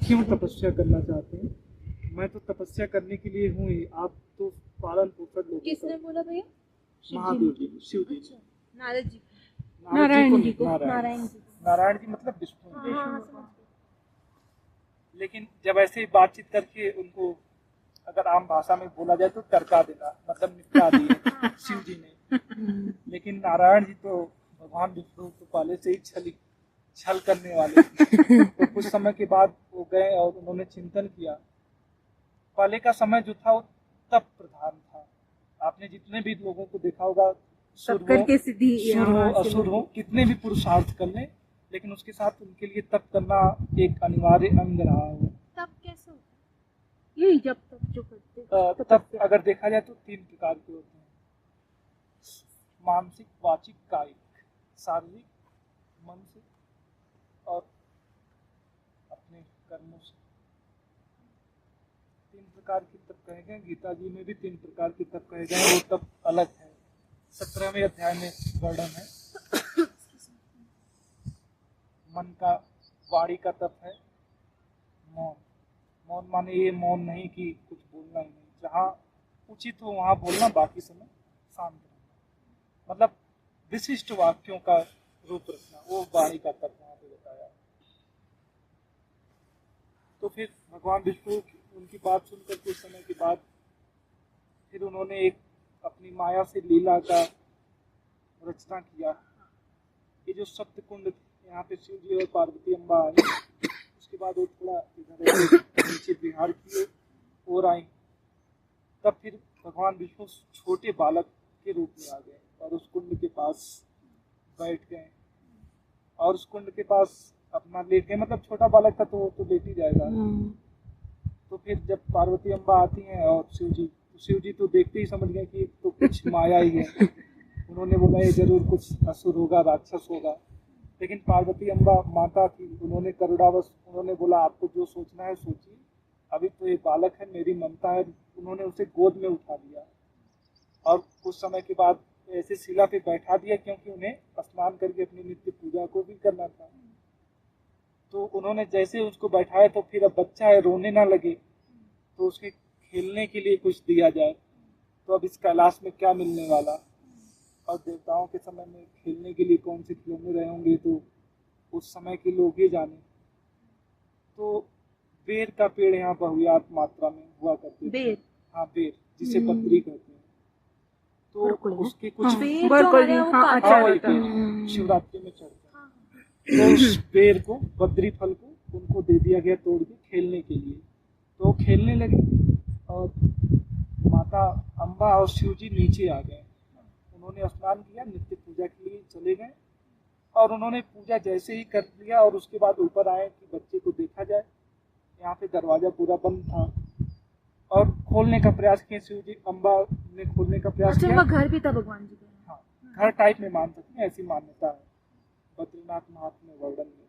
क्यों तपस्या करना चाहते हैं? मैं तो तपस्या करने के लिए हूँ ही, आप तो पालन पोषण लोगों किसने का। बोला भैया? महादेव जी, शिव जी। अच्छा, नारद जी। नारायण जी को, नारायण जी। नारायण जी मतलब विष्णु। हाँ, हाँ, समझ गई। लेकिन जब ऐसे बातचीत करके उनको अगर आम भाषा में बोला जाए तो टरका देना, मतलब निपटा दिए शिव जी ने। लेकिन नारायण जी तो भगवान विष्णु तो पहले से ही छल करने वाले। तो कुछ समय के बाद वो गए और उन्होंने चिंतन किया। पहले का समय जो था वो तप प्रधान था। आपने जितने भी लोगों को देखा होगा, सुर हो असुर हो, कितने भी पुरुषार्थ कर लें, लेकिन उसके साथ उनके लिए तप करना एक अनिवार्य अंग रहा हो। तब कैसे होता है? यही जब तक जो करते तप अगर देखा जाए तो 3 प्रकार के होते हैं: मानसिक, वाचिक, कायिक। शारीरिक, मन से, और अपने कर्मों से। 3 प्रकार के तप कहे गए। गीता जी में भी 3 प्रकार के तप कहे गए। वो तप अलग है, 17वें अध्याय में वर्णन है। मन का, वाणी का तप है मौन। मौन माने ये मौन नहीं कि कुछ बोलना ही नहीं, जहाँ उचित हो वहां बोलना, बाकी समय शांत रहना, मतलब विशिष्ट वाक्यों का रूप रखना, वो वाणी का तप वहां पे बताया। तो फिर भगवान विष्णु उनकी बात सुनकर कुछ समय के बाद फिर उन्होंने एक अपनी माया से लीला का रचना किया। ये जो सप्त कुंड, यहाँ पे शिव जी और पार्वती अम्बा आई, उसके बाद वो थोड़ा इधर नीचे बिहार की ओर आई, तब फिर भगवान विष्णु छोटे बालक के रूप में आ गए और उस कुंड के पास बैठ गए और उस कुंड के पास अपना लेट गए। मतलब छोटा बालक था तो लेट ही जाएगा। तो फिर जब पार्वती अम्बा आती हैं और शिव जी तो देखते ही समझ गए कि तो कुछ माया ही है। उन्होंने बोला ये जरूर कुछ असुर होगा, राक्षस होगा। लेकिन पार्वती अम्बा माता थी, उन्होंने करुणावश उन्होंने बोला आपको जो सोचना है सोचिए, अभी तो ये बालक है, मेरी ममता है। उन्होंने उसे गोद में उठा लिया और कुछ समय के बाद ऐसे शिला पे बैठा दिया, क्योंकि उन्हें स्नान करके अपनी नित्य पूजा को भी करना था। तो उन्होंने जैसे उसको बैठाया तो फिर अब बच्चा है, रोने ना लगे, तो उसके खेलने के लिए कुछ दिया जाए। तो अब इस कैलाश में क्या मिलने वाला, और देवताओं के समय में खेलने के लिए कौन से खिलौने रहे होंगे, तो उस समय के लोग ही जाने। तो बेर का पेड़ यहाँ बहुयात मात्रा में हुआ करते थे। हाँ, बेर जिसे पत्री कहते हैं। तो उसके कुछ शिवरात्रि में चढ़ते हैं। तो उस बेर को, बद्री फल को उनको दे दिया गया तोड़ के खेलने के लिए। तो खेलने लगे और माता अम्बा और शिव जी नीचे आ गए। उन्होंने स्नान किया, नित्य पूजा के लिए चले गए और उन्होंने पूजा जैसे ही कर लिया और उसके बाद ऊपर आए कि बच्चे को देखा जाए। यहाँ पे दरवाजा पूरा बंद था और खोलने का प्रयास किया शिव जी। अम्बा ने खोलने का प्रयास किया। घर भी था भगवान जी का? हाँ, घर टाइप में मान सकते हैं, ऐसी मान्यता है बद्रीनाथ महात्म्य वर्णन में।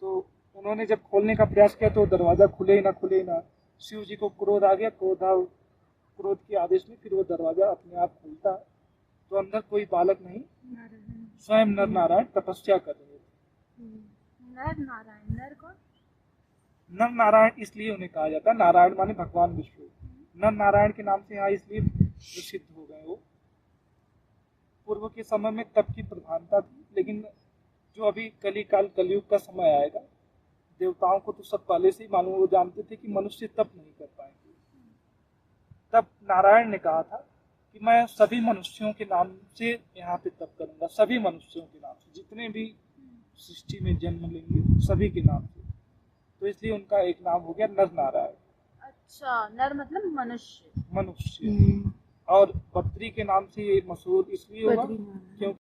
तो उन्होंने जब खोलने का प्रयास किया तो दरवाजा खुले ही ना। शिव जी को क्रोध आ गया। क्रोध के आदेश में फिर वो दरवाजा अपने आप खुलता। तो अंदर कोई बालक नहीं, स्वयं नर नारायण तपस्या कर रहे थे। नर नारायण? नर कौन? नर नारायण इसलिए उन्हें कहा जाता है, नारायण माने भगवान विष्णु। नर नारायण के नाम से यहाँ इसलिए प्रसिद्ध हो गए वो। पूर्व के समय में तप की प्रधानता थी, लेकिन जो अभी कलयुग का समय आएगा, देवताओं को तो सब पहले से ही मालूम, वो जानते थे कि मनुष्य तप नहीं कर पाएंगे। तब नारायण ने कहा था कि मैं सभी मनुष्यों के नाम से यहाँ पे तप करूंगा, सभी मनुष्यों के नाम से, जितने भी सृष्टि में जन्म लेंगे सभी के नाम से। तो इसलिए उनका एक नाम हो गया नर नारायण। अच्छा, नर मतलब मनुष्य। और बद्री के नाम से ये मशहूर इसलिए हुआ क्योंकि